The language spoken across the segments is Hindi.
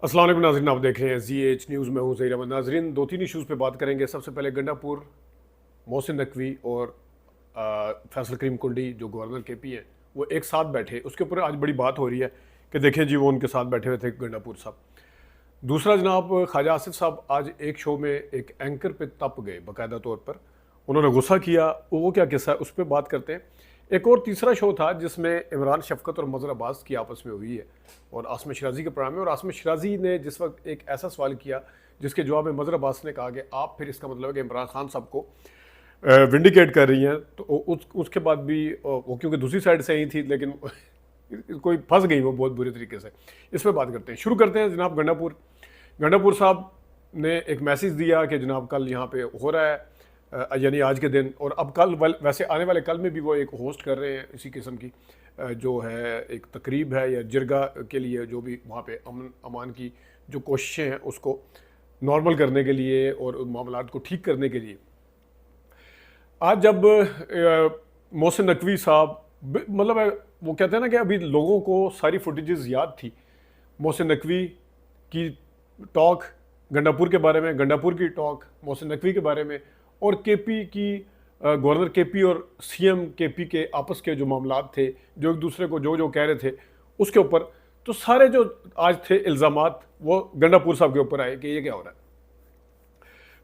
अस्सलाम वालेकुम नाज़रीन, आप देख रहे हैं ZH न्यूज़ में हूँ ज़हीर अहमद। नाज़रीन, दो तीन इशूज़ पे बात करेंगे। सबसे पहले गंडापुर, मोहसिन नकवी और फैसल करीम कुंडी जो गवर्नर KP हैं, वो एक साथ बैठे, उसके ऊपर आज बड़ी बात हो रही है कि देखें जी, वो उनके साथ बैठे हुए थे गंडापुर साहब। दूसरा जनाब, ख्वाजा आसिफ साहब आज एक शो में एक एंकर पे तप गए बाकायदा तौर पर, उन्होंने गुस्सा किया। वो क्या किस्सा है उस पर बात करते हैं। एक और तीसरा शो था जिसमें इमरान शफकत और मज़हर अब्बास की आपस में हुई है और आसम शिराजी के प्रोग्राम में, और आसम शिराजी ने जिस वक्त एक ऐसा सवाल किया जिसके जवाब में मज़हर अब्बास ने कहा कि आप फिर इसका मतलब है कि इमरान खान साहब को विंडिकेट कर रही हैं, तो उसके बाद भी वो क्योंकि दूसरी साइड से ही थी, लेकिन कोई फंस गई वो बहुत बुरे तरीके से। इस पर बात करते हैं। शुरू करते हैं जनाब गंडापुर। गंडापुर साहब ने एक मैसेज दिया कि जनाब कल यहाँ पे हो रहा है, यानी आज के दिन, और अब कल वैसे आने वाले कल में भी वो एक होस्ट कर रहे हैं इसी किस्म की जो है एक तकरीब है या जिरगा के लिए, जो भी वहाँ पे अमन अमान की जो कोशिशें हैं उसको नॉर्मल करने के लिए और मामलात को ठीक करने के लिए। आज जब मोहसिन नकवी साहब मतलब वो कहते हैं ना कि अभी लोगों को सारी फुटेजेस याद थी मोहसिन नकवी की टॉक गंडापुर के बारे में, गंडापुर की टॉक मोहसिन नकवी के बारे में, और KP की गवर्नर KP और CM KP के आपस के जो मामलात थे, जो एक दूसरे को जो जो कह रहे थे उसके ऊपर, तो सारे जो आज थे इल्ज़ामात वो गंडापुर साहब के ऊपर आए कि ये क्या हो रहा है।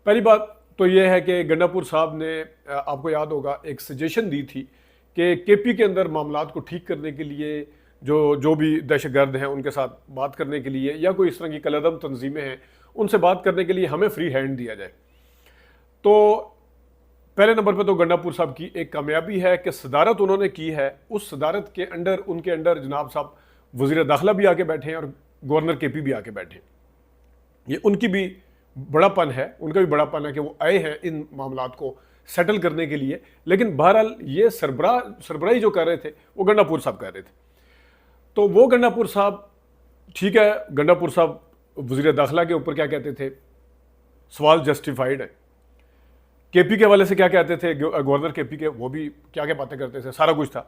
पहली बात तो ये है कि गंडापुर साहब ने आपको याद होगा एक सजेशन दी थी कि KP के अंदर मामलात को ठीक करने के लिए जो जो भी दहशतगर्द हैं उनके साथ बात करने के लिए या कोई इस तरह की कलअदम तंजीमें हैं उनसे बात करने के लिए हमें फ्री हैंड दिया जाए। तो पहले नंबर पर तो गंडापुर साहब की एक कामयाबी है कि सदारत उन्होंने की है। उस सदारत के अंडर उनके अंडर जनाब साहब वज़ीर दाखिला भी आके बैठे हैं और गवर्नर KP भी आके बैठे हैं। ये उनकी भी बड़ापन है, उनका भी बड़ापन है कि वो आए हैं इन मामलात को सेटल करने के लिए। लेकिन बहरहाल ये सरबराही जो कर रहे थे वो गंडापुर साहब कर रहे थे। तो वो गंडापुर साहब, ठीक है, गंडापुर साहब वज़ीर दाखिला के ऊपर क्या कहते थे, सवाल जस्टिफाइड है। KP के हवाले से क्या कहते थे, गवर्नर KP के, वो भी क्या क्या बातें करते थे, सारा कुछ था।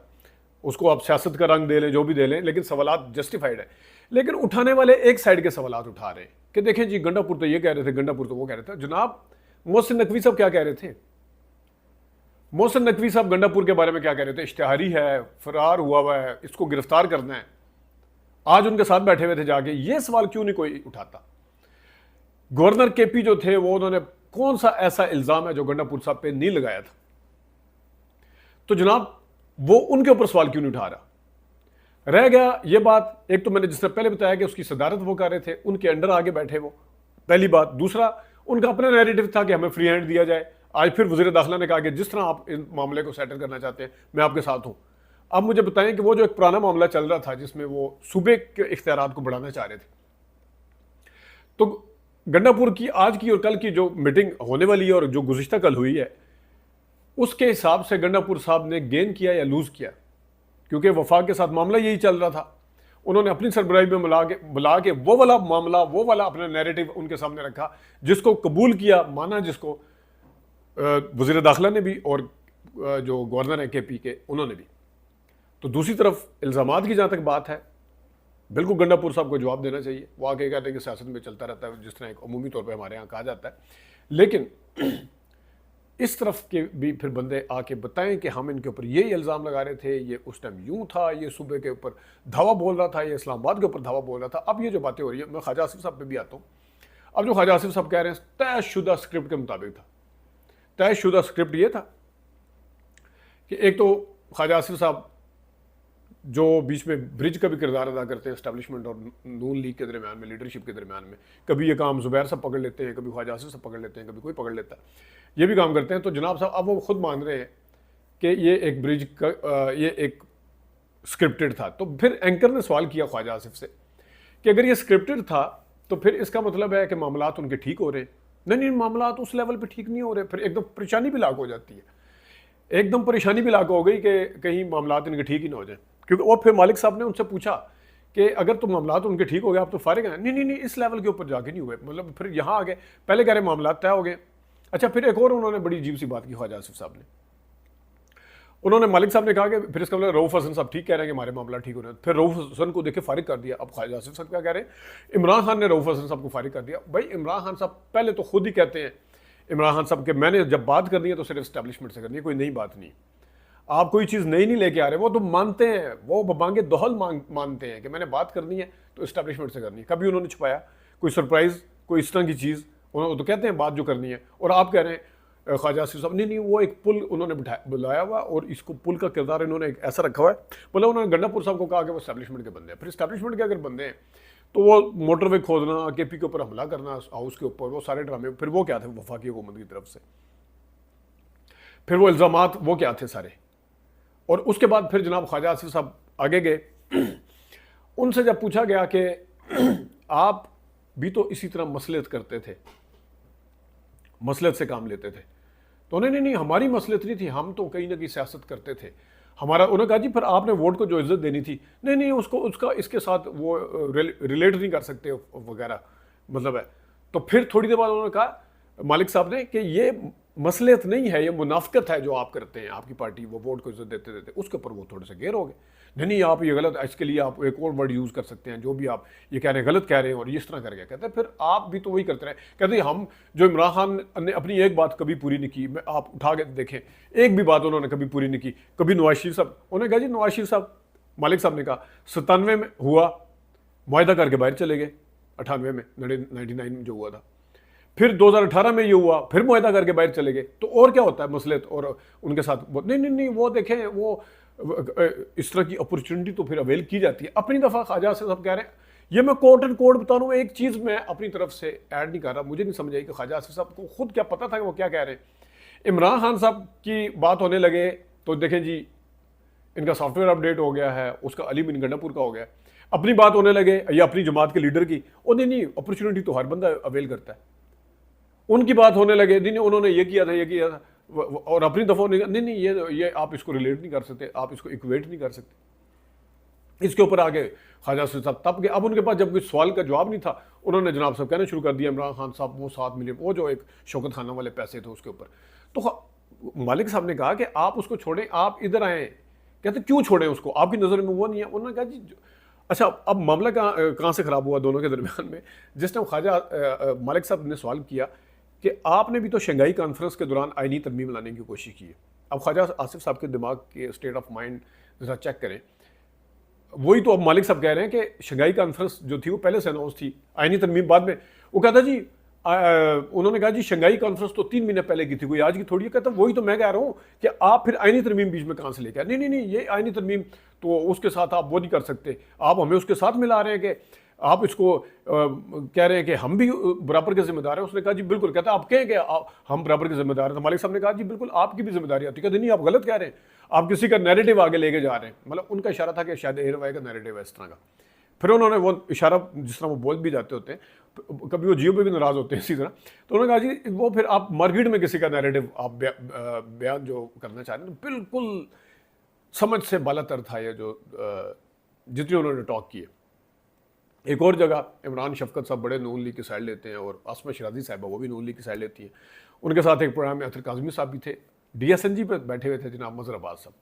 उसको आप सियासत का रंग दे लें, जो भी दे लें, लेकिन सवालात जस्टिफाइड है। लेकिन उठाने वाले एक साइड के सवालात उठा रहे हैं कि देखें जी, गंडापुर तो ये कह रहे थे, गंडापुर तो वो कह रहे थे। जनाब मोहसिन नकवी साहब क्या कह रहे थे? मोहसिन नकवी साहब गंडापुर के बारे में क्या कह रहे थे? इश्तिहारी है, फरार हुआ है, इसको गिरफ्तार करना है। आज उनके साथ बैठे हुए थे जाके, ये सवाल क्यों नहीं कोई उठाता? गवर्नर KP जो थे वो, उन्होंने कौन सा ऐसा इल्जाम है जो गंडापुर साहब पे नहीं लगाया था? तो जनाब वो उनके ऊपर सवाल क्यों नहीं उठा रहा? रह गया ये बात, एक तो मैंने जिस तरह पहले बताया कि उसकी सदारत वो कर रहे थे, उनके अंडर आगे बैठे वो, पहली बात। दूसरा, उनका अपना नैरेटिव था कि हमें फ्री हैंड दिया जाए। आज फिर वज़ीर दाखिला ने कहा कि जिस तरह आप इन मामले को सेटल करना चाहते हैं मैं आपके साथ हूं। अब मुझे बताएं कि वो जो एक पुराना मामला चल रहा था जिसमें वो सूबे के इख्तियारात को बढ़ाना चाह रहे थे, तो गंडापुर की आज की और कल की जो मीटिंग होने वाली है और जो गुज़िश्ता कल हुई है, उसके हिसाब से गंडापुर साहब ने गेन किया या लूज़ किया? क्योंकि वफाक के साथ मामला यही चल रहा था। उन्होंने अपनी सरबराही में बुला के वो वाला मामला, वो वाला अपना नैरेटिव उनके सामने रखा, जिसको कबूल किया, माना जिसको वज़ीर दाखिला ने भी और जो गवर्नर है KP के, उन्होंने भी। तो दूसरी तरफ इल्ज़ामात की जहाँ तक बात है, बिल्कुल गंडापुर साहब को जवाब देना चाहिए। वो आगे कहते हैं कि सियासत में चलता रहता है, जिस तरह एक अमूमी तौर पर हमारे यहाँ कहा जाता है। लेकिन इस तरफ के भी फिर बंदे आके बताएं कि हम इनके ऊपर ये इल्ज़ाम लगा रहे थे, ये उस टाइम यूं था, ये सूबे के ऊपर धावा बोल रहा था, ये इस्लामाबाद के ऊपर धावा बोल रहा था। अब ये जो बातें हो रही है, मैं ख्वाजा आसिफ साहब पे भी आता हूँ। अब जो ख्वाजा आसिफ साहब कह रहे हैं तयशुदा स्क्रिप्ट के मुताबिक था। तयशुदा स्क्रिप्ट ये था कि एक तो ख्वाजा आसिफ साहब जो बीच में ब्रिज का भी किरदार अदा करते हैं एस्टैब्लिशमेंट और नून लीग के दरमियान में, लीडरशिप के दरमियान में, कभी ये काम ज़ुबैर साहब पकड़ लेते हैं, कभी ख्वाजा आसिफ साहब पकड़ लेते हैं, कभी कोई पकड़ लेता है, ये भी काम करते हैं। तो जनाब साहब अब वो खुद मान रहे हैं कि ये एक ब्रिज का ये एक स्क्रिप्टेड था। तो फिर एंकर ने सवाल किया ख्वाजा आसिफ से कि अगर ये स्क्रिप्टेड था तो फिर इसका मतलब है कि मामलात उनके ठीक हो रहे हैं। नहीं, मामलात उस लेवल पे ठीक नहीं हो रहे। फिर एकदम परेशानी भी लाग हो जाती है, एकदम परेशानी भी लाग हो गई कि कहीं मामलात इनके ठीक ही ना हो जाए। क्योंकि और फिर मालिक साहब ने उनसे पूछा कि अगर तो मामलात उनके ठीक हो गए, आप तो फारिग हैं। नहीं, इस लेवल के ऊपर जाके नहीं हुए, मतलब फिर यहाँ आ गए। पहले कह रहे मामलात तय हो गए। अच्छा, फिर एक और उन्होंने बड़ी अजीब सी बात की ख्वाजा आसिफ साहब ने। उन्होंने मालिक साहब ने कहा कि फिर इसका मतलब रऊफ हसन साहब ठीक कह रहे हैं कि हमारे मामला ठीक हो रहा है, फिर रऊफ हसन को देखे फारिग कर दिया। अब ख्वाजा आसिफ साहब क्या कह रहे हैं, इमरान खान ने रऊफ हसन साहब को फारिग कर दिया। भाई इमरान खान साहब पहले तो खुद ही कहते हैं, इमरान खान साहब के मैंने जब बात करनी है तो सिर्फ एस्टैब्लिशमेंट से करनी है, कोई नई बात नहीं। आप कोई चीज़ नई नहीं लेके आ रहे, वो तो मानते हैं, वो मांगे दोहल मानते हैं कि मैंने बात करनी है तो एस्टैब्लिशमेंट से करनी है। कभी उन्होंने छुपाया कोई सरप्राइज, कोई इस तरह की चीज़, उन्होंने तो कहते हैं बात जो करनी है। और आप कह रहे हैं ख्वाजा आसिफ साहब, नहीं वो एक पुल उन्होंने बुलाया हुआ और इसको पुल का किरदार इन्होंने एक ऐसा रखा हुआ है। मतलब उन्होंने गंडापुर साहब को कहा कि वो एस्टैब्लिशमेंट के बंदे हैं। फिर एस्टैब्लिशमेंट के अगर बंदे हैं तो वो मोटरवे खोदना, केपी के ऊपर हमला करना, हाउस के ऊपर, वो सारे ड्रामे, फिर वो क्या थे वफाकी हुकूमत की तरफ से, फिर वो इल्ज़ामात वो क्या थे सारे। और उसके बाद फिर जनाब ख्वाजा आसिफ साहब आगे गए। उनसे जब पूछा गया कि आप भी तो इसी तरह मसलियत करते थे, मसलियत से काम लेते थे, तो नहीं हमारी मसलियत नहीं थी, हम तो कहीं ना कहीं सियासत करते थे हमारा। उन्होंने कहा जी फिर आपने वोट को जो इज्जत देनी थी, नहीं उसको उसका इसके साथ वो रिलेट नहीं कर सकते वगैरह, मतलब है। तो फिर थोड़ी देर बाद उन्होंने कहा मालिक साहब ने कि ये मसलियत नहीं है, ये मुनाफिकत है जो आप करते हैं, आपकी पार्टी वो वोट को इज्जत देते देते। उसके ऊपर वो थोड़े से गेर हो गए, नहीं आप ये गलत, इसके लिए आप एक और वर्ड यूज़ कर सकते हैं, जो भी आप ये कह रहे हैं गलत कह रहे हैं, और इस तरह कर गया। कहते हैं फिर आप भी तो वही करते रहे। कहते हैं हम जो इमरान खान ने अपनी एक बात कभी पूरी नहीं की, मैं आप उठा के देखें एक भी बात उन्होंने कभी पूरी नहीं की। कभी नवाज शरीफ साहब, उन्होंने कहा जी नवाज शरीफ साहब, मालिक साहब ने कहा 97 में हुआ, मुआहदा करके बाहर चले गए, 98 में 99 में जो हुआ था, फिर 2018 में ये हुआ, फिर मुआहदा करके बाहर चले गए। तो और क्या होता है मसलियत और उनके साथ वो, नहीं वो देखें, वो इस तरह की अपॉर्चुनिटी तो फिर अवेल की जाती है। अपनी दफ़ा ख्वाजा से सब कह रहे हैं, ये मैं कोट एंड कोट बता रहा हूँ, एक चीज़ मैं अपनी तरफ से ऐड नहीं कर रहा। मुझे नहीं समझ आई कि ख्वाजा आसिफ साहब को खुद क्या पता था कि वो क्या कह रहे हैं। इमरान खान साहब की बात होने लगे तो देखें जी इनका सॉफ्टवेयर अपडेट हो गया है, उसका अली बिन गंडापुर का हो गया। अपनी बात होने लगे या अपनी जमात के लीडर की, ओ नहीं अपॉर्चुनिटी तो हर बंदा अवेल करता है। उनकी बात होने लगे, नहीं उन्होंने ये किया था, और अपनी दफ़ा नहीं ये आप इसको रिलेट नहीं कर सकते, आप इसको इक्वेट नहीं कर सकते। इसके ऊपर आगे ख्वाजा साहब तब गए। अब उनके पास जब कोई सवाल का जवाब नहीं था, उन्होंने जनाब साहब कहना शुरू कर दिया, इमरान खान साहब वो 7 मिलियन, वो जो एक शौकत खाना वाले पैसे थे उसके ऊपर। तो मालिक साहब ने कहा कि आप उसको छोड़ें, आप इधर आए। कहते क्यों छोड़ें उसको, आपकी नज़र में वो नहीं है। उन्होंने कहा जी अच्छा, अब मामला कहाँ से ख़राब हुआ दोनों के दरमियान में। जिस टाइम ख्वाजा मालिक साहब ने सवाल किया कि आपने भी तो शंघाई कॉन्फ्रेंस के दौरान आईनी तरमीम लाने की कोशिश की है। अब ख्वाजा आसिफ साहब के दिमाग के स्टेट ऑफ माइंड जरा चेक करें, वही तो अब मालिक साहब कह रहे हैं कि शंघाई कॉन्फ्रेंस जो थी वो पहले से अनाउंस थी, आईनी तरमीम बाद में। वो कहता जी उन्होंने कहा जी शंघाई कॉन्फ्रेंस तो 3 महीने पहले की थी, कोई आज की थोड़ी है। कहता वही तो मैं कह रहा हूँ कि आप फिर आईनी तरमीम बीच में कहाँ से लेकर आए। नहीं ये आईनी तरमीम तो उसके साथ आप वो नहीं कर सकते, आप हमें उसके साथ मिला रहे हैं कि आप इसको कह रहे हैं कि हम भी बराबर के जिम्मेदार हैं। उसने कहा जी बिल्कुल। कहता आप कहें कि हम बराबर के जिम्मेदार हैं। तो मालिक साहब ने कहा जी बिल्कुल आपकी भी जिम्मेदारी आती है। कहते नहीं आप गलत कह रहे हैं, आप किसी का नैरेटिव आगे लेके जा रहे हैं। मतलब उनका इशारा था कि शायद एयरवाई का नैरेटिव है इस तरह का। फिर उन्होंने वो इशारा, जिस तरह वो बोल भी जाते होते हैं, कभी वो जियो पे भी नाराज़ होते हैं इसी तरह, तो उन्होंने कहा जी वो फिर आप मार्केट में किसी का नैरेटिव आप बयान जो करना चाह रहे हैं, तो बिल्कुल समझ से बालातर था ये जो जितनी उन्होंने टॉक की है। एक और जगह इमरान शफकत साहब बड़े नून लीग की साइड लेते हैं और आसमा शराजी साहबा वो भी नून लीग की साइड लेती हैं। उनके साथ एक प्रोग्राम में अतर काजमी साहब भी थे, DSNG पे बैठे हुए थे जनाब मजहर अब्बास साहब।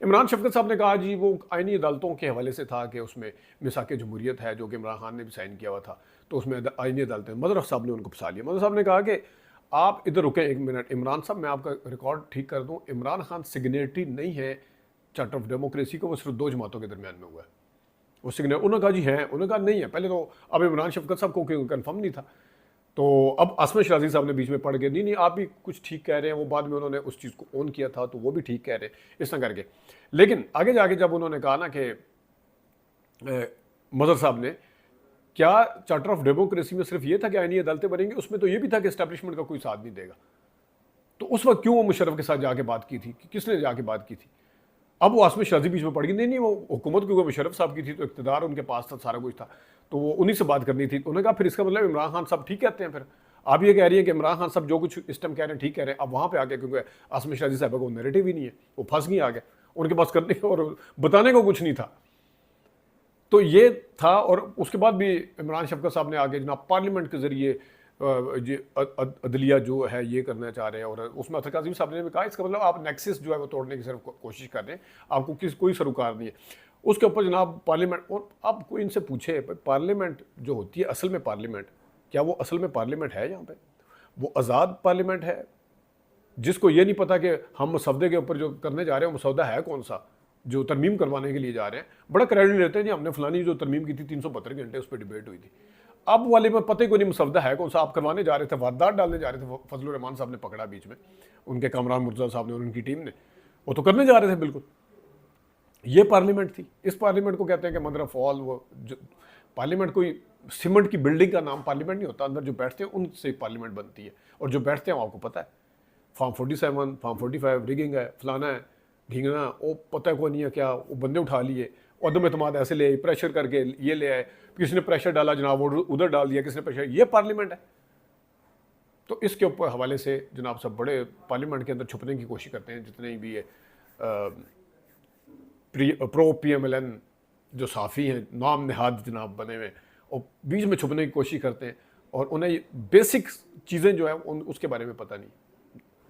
इमरान शफकत साहब ने कहा जी वो आईनी अदालतों के हवाले से था कि उसमें मिसाक जमहूरियत है जो कि इमरान खान ने भी साइन किया हुआ था, तो उसमें आईनी अदालतें, मजहर साहब ने उनको फंसा लिया। मजहर साहब ने कहा कि आप इधर रुकें 1 मिनट, इमरान साहब मैं आपका रिकॉर्ड ठीक कर दूँ, इमरान खान सिग्नेटरी नहीं है चार्टर ऑफ डेमोक्रेसी को, वो सिर्फ 2 जमातों के दरमियान में हुआ है वो सिग्नेचर। उन्होंने कहा जी हैं, उन्होंने कहा नहीं है। पहले तो अब इमरान शफकत साहब को कंफर्म नहीं था, तो अब आसमा शराजी साहब ने बीच में पढ़ के नहीं आप भी कुछ ठीक कह रहे हैं, वो बाद में उन्होंने उस चीज़ को ऑन किया था तो वो भी ठीक कह रहे हैं, इस तरह करके। लेकिन आगे जाके जब उन्होंने कहा ना कि मजहर साहब ने, क्या चार्टर ऑफ डेमोक्रेसी में सिर्फ ये था कि आईनी अदालतें बनेंगी, उसमें तो ये भी था कि एस्टैब्लिशमेंट का कोई साथ नहीं देगा। तो उस वक्त क्यों वो मुशर्रफ के साथ जाके बात की थी, किसने जाके बात की थी? अब वो आसमा शराजी बीच में पड़ गई, नहीं वो हुकूमत क्योंकि मुशर्रफ साहब की थी तो इक़्तिदार उनके पास था, सारा कुछ था, तो वो उन्हीं से बात करनी थी। तो उन्होंने कहा फिर इसका मतलब इमरान खान साहब ठीक कहते हैं, फिर आप ये कह रही है कि इमरान खान साहब जो कुछ इस टाइम कह रहे हैं ठीक कह रहे हैं। अब वहाँ पे आके क्योंकि आसमा शराजी साहब को नैरेटिव ही नहीं है, वो फंस गई आगे, उनके पास करने और बताने को कुछ नहीं था। तो ये था। और उसके बाद भी इमरान शफकत साहब ने आगे जनाब पार्लियामेंट के ज़रिए ये अदलिया जो है ये करना चाह रहे हैं, और उसमें अतर काज़मी साहब ने भी कहा इसका मतलब आप नेक्सस जो है वो तोड़ने की सिर्फ कोशिश कर रहे हैं, आपको कोई सरोकार नहीं है। उसके ऊपर जनाब पार्लियामेंट, और आप कोई इनसे पूछे पार्लियामेंट जो होती है असल में पार्लियामेंट, क्या वो असल में पार्लियामेंट है? यहाँ पे वो आज़ाद पार्लियामेंट है जिसको ये नहीं पता कि हम मसौदे के ऊपर जो करने जा रहे हैं मसौदा है कौन सा, जो तरमीम करवाने के लिए जा रहे हैं। बड़ा क्रेडिट लेते हैं जी, हमने फलानी जो तरमीम की थी 372 घंटे उस पर डिबेट हुई थी। अब वाले में पता ही को नहीं मसौदा है कौन सा, आप करवाने जा रहे थे, वारदात डालने जा रहे थे। फजलुर रहमान साहब ने पकड़ा बीच में, उनके कामरान मुर्तज़ा साहब ने और उनकी टीम ने, वो तो करने जा रहे थे बिल्कुल। ये पार्लियामेंट थी। इस पार्लियामेंट को कहते हैं कि मदर ऑफ ऑल। वो पार्लियामेंट कोई सीमेंट की बिल्डिंग का नाम पार्लियामेंट नहीं होता, अंदर जो बैठते हैं उनसे पार्लियामेंट बनती है, और जो बैठते हैं आपको पता है फॉर्म 47, फॉर्म 45 रिगिंग है, फलाना है, ढींगना, वो पता को नहीं है क्या, वो बंदे उठा लिए, उदम एतमाद ऐसे ले आए, प्रेशर करके ये ले आए, किसी ने प्रेशर डाला जनाब वो उधर डाल दिया, किसी ने प्रेशर, ये पार्लियामेंट है। तो इसके ऊपर हवाले से जनाब सब बड़े पार्लियामेंट के अंदर छुपने की कोशिश करते हैं, जितने भी ये प्रो PMLN जो साफ़ी हैं, नाम नहाद जनाब बने हुए, और बीच में छुपने की कोशिश करते हैं, और उन्हें बेसिक चीज़ें जो है उसके बारे में पता नहीं।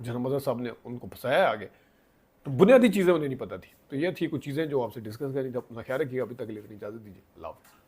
जनमजा साहब ने उनको फंसाया आगे, तो बुनियादी चीज़ें उन्हें नहीं पता थी। तो ये थी कुछ चीज़ें जो आपसे डिस्कस करें। जब अपना ख्याल रखिएगा, अभी तक के लिए इजाज़त दीजिए, अल्लाह हाफ़िज़।